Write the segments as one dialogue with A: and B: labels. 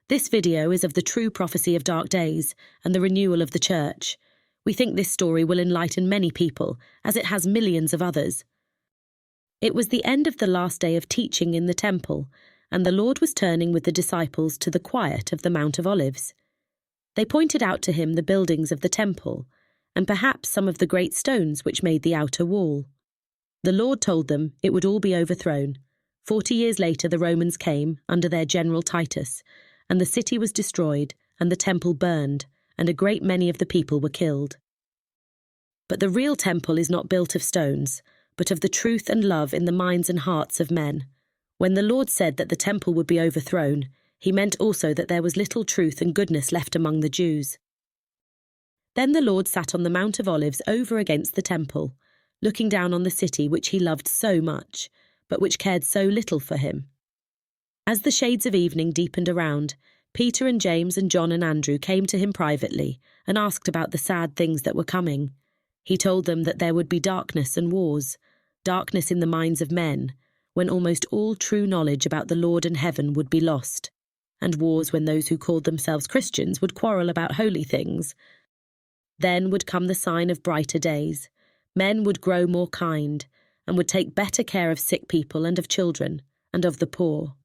A: This video is of the true prophecy of dark days and the renewal of the church. We think this story will enlighten many people, as it has millions of others. It was the end of the last day of teaching in the temple, and the Lord was turning with the disciples to the quiet of the Mount of Olives. They pointed out to him the buildings of the temple, and perhaps some of the great stones which made the outer wall. The Lord told them it would all be overthrown. 40 years later the Romans came, under their general Titus, and the city was destroyed, and the temple burned, and a great many of the people were killed. But the real temple is not built of stones, but of the truth and love in the minds and hearts of men. When the Lord said that the temple would be overthrown, he meant also that there was little truth and goodness left among the Jews. Then the Lord sat on the Mount of Olives over against the temple, looking down on the city which he loved so much, but which cared so little for him. As the shades of evening deepened around, Peter and James and John and Andrew came to him privately and asked about the sad things that were coming. He told them that there would be darkness and wars, darkness in the minds of men, when almost all true knowledge about the Lord and heaven would be lost, and wars when those who called themselves Christians would quarrel about holy things. Then would come the sign of brighter days. Men would grow more kind, and would take better care of sick people and of children, and of the poor.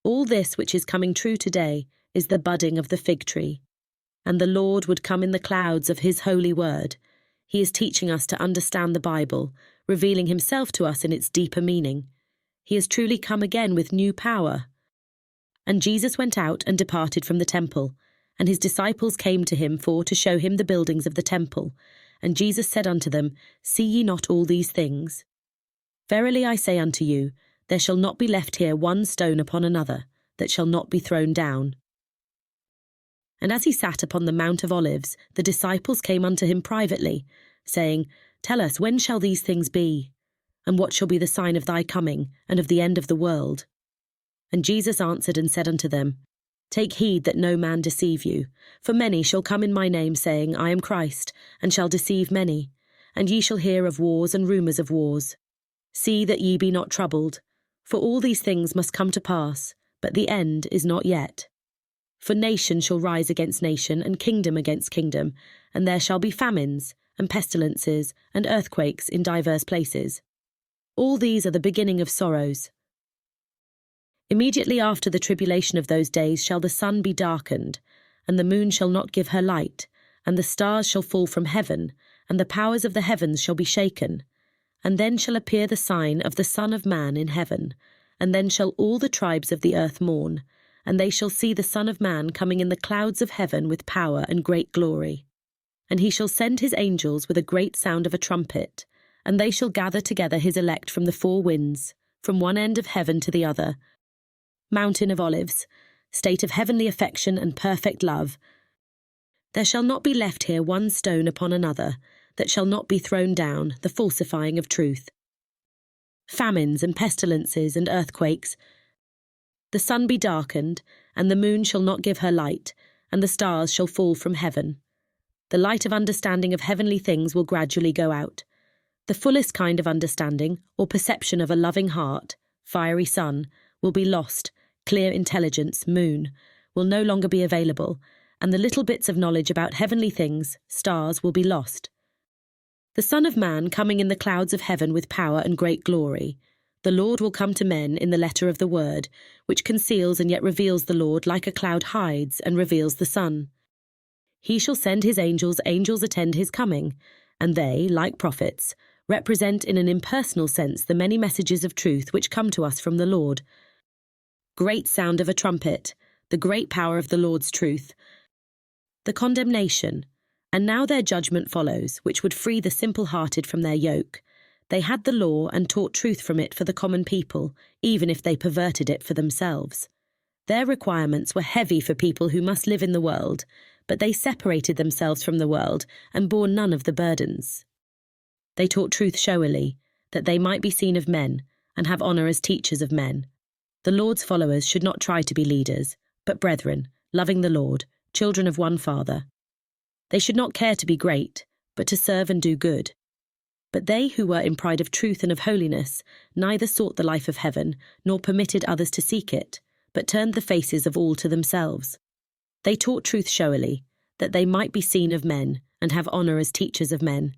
A: All this which is coming true today is the budding of the fig tree. And the Lord would come in the clouds of his holy word. He is teaching us to understand the Bible, revealing himself to us in its deeper meaning. He has truly come again with new power. And Jesus went out and departed from the temple, and his disciples came to him to show him the buildings of the temple. And Jesus said unto them, See ye not all these things? Verily I say unto you, there shall not be left here one stone upon another, that shall not be thrown down. And as he sat upon the Mount of Olives, the disciples came unto him privately, saying, Tell us, when shall these things be? And what shall be the sign of thy coming, and of the end of the world? And Jesus answered and said unto them, Take heed that no man deceive you, for many shall come in my name, saying, I am Christ, and shall deceive many. And ye shall hear of wars and rumours of wars. See that ye be not troubled. For all these things must come to pass, but the end is not yet. For nation shall rise against nation, and kingdom against kingdom, and there shall be famines, and pestilences, and earthquakes in divers places. All these are the beginning of sorrows. Immediately after the tribulation of those days shall the sun be darkened, and the moon shall not give her light, and the stars shall fall from heaven, and the powers of the heavens shall be shaken. And then shall appear the sign of the Son of Man in heaven, and then shall all the tribes of the earth mourn, and they shall see the Son of Man coming in the clouds of heaven with power and great glory. And he shall send his angels with a great sound of a trumpet, and they shall gather together his elect from the four winds, from one end of heaven to the other. Mountain of Olives, state of heavenly affection and perfect love. There shall not be left here one stone upon another, that shall not be thrown down, the falsifying of truth. Famines and pestilences and earthquakes. The sun be darkened, and the moon shall not give her light, and the stars shall fall from heaven. The light of understanding of heavenly things will gradually go out. The fullest kind of understanding, or perception of a loving heart, fiery sun, will be lost. Clear intelligence, moon, will no longer be available, and the little bits of knowledge about heavenly things, stars, will be lost. The Son of Man coming in the clouds of heaven with power and great glory. The Lord will come to men in the letter of the word, which conceals and yet reveals the Lord, like a cloud hides and reveals the sun. He shall send his angels attend his coming, and they, like prophets, represent in an impersonal sense the many messages of truth which come to us from the Lord. Great sound of a trumpet, the great power of the Lord's truth. The condemnation. And now their judgment follows, which would free the simple-hearted from their yoke. They had the law and taught truth from it for the common people, even if they perverted it for themselves. Their requirements were heavy for people who must live in the world, but they separated themselves from the world and bore none of the burdens. They taught truth showily, that they might be seen of men, and have honour as teachers of men. The Lord's followers should not try to be leaders, but brethren, loving the Lord, children of one Father. They should not care to be great, but to serve and do good. But they who were in pride of truth and of holiness neither sought the life of heaven, nor permitted others to seek it, but turned the faces of all to themselves. They taught truth showily, that they might be seen of men and have honour as teachers of men.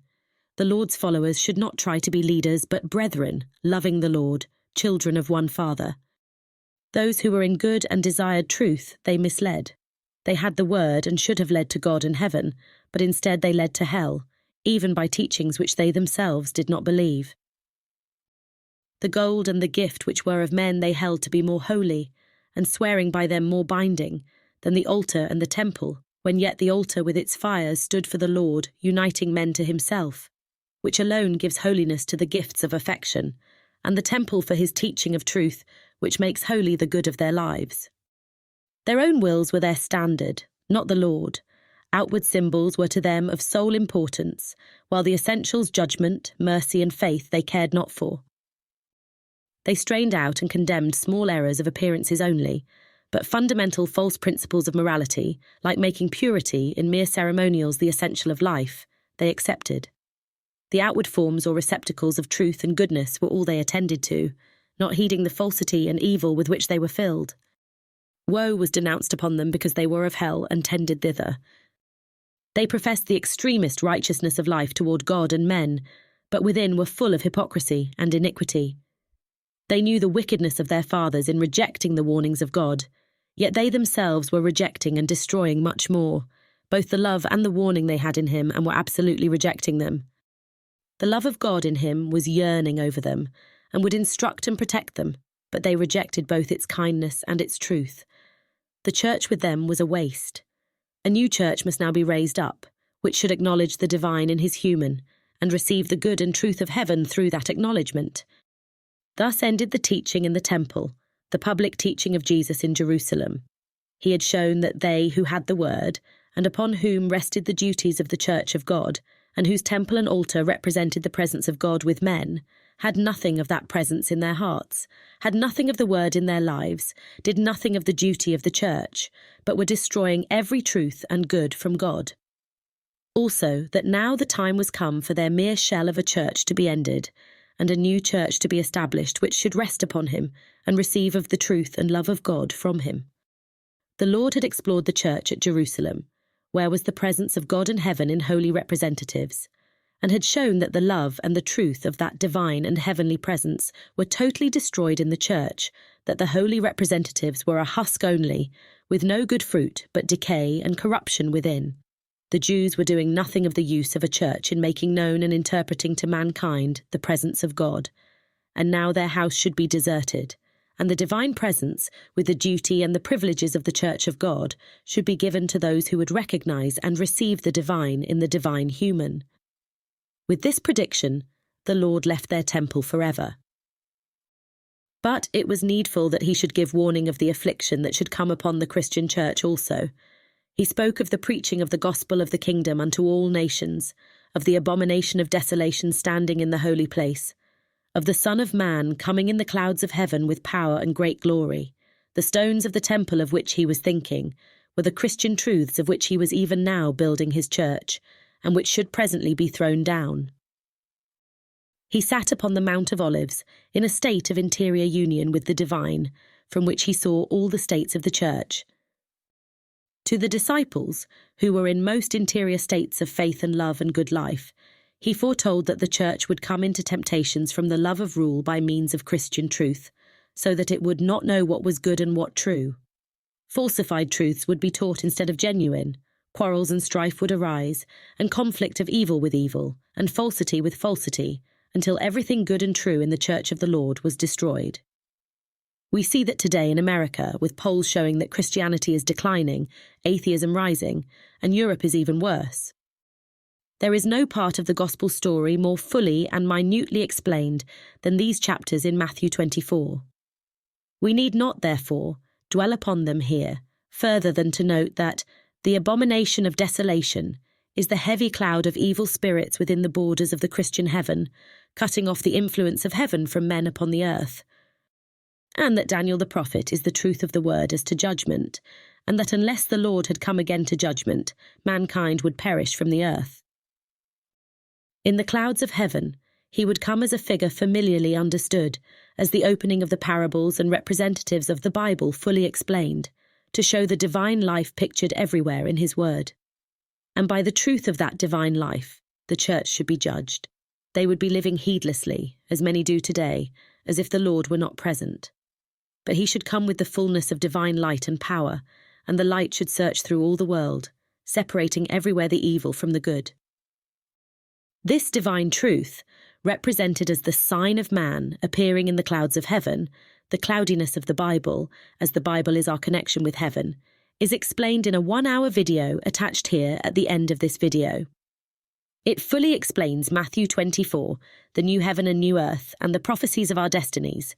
A: The Lord's followers should not try to be leaders, but brethren, loving the Lord, children of one Father. Those who were in good and desired truth they misled. They had the word and should have led to God and heaven, but instead they led to hell, even by teachings which they themselves did not believe. The gold and the gift which were of men they held to be more holy, and swearing by them more binding, than the altar and the temple, when yet the altar with its fires stood for the Lord, uniting men to himself, which alone gives holiness to the gifts of affection, and the temple for his teaching of truth, which makes holy the good of their lives. Their own wills were their standard, not the Lord. Outward symbols were to them of sole importance, while the essentials, judgment, mercy, and faith, they cared not for. They strained out and condemned small errors of appearances only, but fundamental false principles of morality, like making purity in mere ceremonials the essential of life, they accepted. The outward forms or receptacles of truth and goodness were all they attended to, not heeding the falsity and evil with which they were filled. Woe was denounced upon them because they were of hell and tended thither. They professed the extremest righteousness of life toward God and men, but within were full of hypocrisy and iniquity. They knew the wickedness of their fathers in rejecting the warnings of God, yet they themselves were rejecting and destroying much more, both the love and the warning they had in him, and were absolutely rejecting them. The love of God in him was yearning over them, and would instruct and protect them, but they rejected both its kindness and its truth. The church with them was a waste. A new church must now be raised up, which should acknowledge the divine in his human, and receive the good and truth of heaven through that acknowledgement. Thus ended the teaching in the temple, the public teaching of Jesus in Jerusalem. He had shown that they who had the word, and upon whom rested the duties of the church of God, and whose temple and altar represented the presence of God with men, had nothing of that presence in their hearts, had nothing of the word in their lives, did nothing of the duty of the church, but were destroying every truth and good from God. Also, that now the time was come for their mere shell of a church to be ended, and a new church to be established which should rest upon him, and receive of the truth and love of God from him. The Lord had explored the church at Jerusalem, where was the presence of God and heaven in holy representatives, and had shown that the love and the truth of that divine and heavenly presence were totally destroyed in the church, that the holy representatives were a husk only, with no good fruit but decay and corruption within. The Jews were doing nothing of the use of a church in making known and interpreting to mankind the presence of God, and now their house should be deserted, and the divine presence, with the duty and the privileges of the church of God, should be given to those who would recognize and receive the divine in the divine human. With this prediction, the Lord left their temple forever. But it was needful that he should give warning of the affliction that should come upon the Christian church also. He spoke of the preaching of the gospel of the kingdom unto all nations, of the abomination of desolation standing in the holy place, of the Son of Man coming in the clouds of heaven with power and great glory. The stones of the temple of which he was thinking were the Christian truths of which he was even now building his church, and which should presently be thrown down. He sat upon the Mount of Olives, in a state of interior union with the divine, from which he saw all the states of the church. To the disciples, who were in most interior states of faith and love and good life, he foretold that the church would come into temptations from the love of rule by means of Christian truth, so that it would not know what was good and what true. Falsified truths would be taught instead of genuine, quarrels and strife would arise, and conflict of evil with evil, and falsity with falsity, until everything good and true in the church of the Lord was destroyed. We see that today in America, with polls showing that Christianity is declining, atheism rising, and Europe is even worse. There is no part of the gospel story more fully and minutely explained than these chapters in Matthew 24. We need not, therefore, dwell upon them here, further than to note that the abomination of desolation is the heavy cloud of evil spirits within the borders of the Christian heaven, cutting off the influence of heaven from men upon the earth, and that Daniel the prophet is the truth of the word as to judgment, and that unless the Lord had come again to judgment, mankind would perish from the earth. In the clouds of heaven, he would come as a figure familiarly understood, as the opening of the parables and representatives of the Bible fully explained, to show the divine life pictured everywhere in his word. And by the truth of that divine life, the church should be judged. They would be living heedlessly, as many do today, as if the Lord were not present. But he should come with the fullness of divine light and power, and the light should search through all the world, separating everywhere the evil from the good. This divine truth, represented as the sign of man appearing in the clouds of heaven, the cloudiness of the Bible, as the Bible is our connection with heaven, is explained in a 1-hour video attached here at the end of this video. It fully explains Matthew 24, the new heaven and new earth, and the prophecies of our destinies.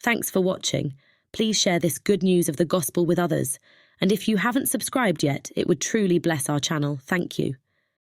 A: Thanks for watching. Please share this good news of the gospel with others, and if you haven't subscribed yet, it would truly bless our channel. Thank you.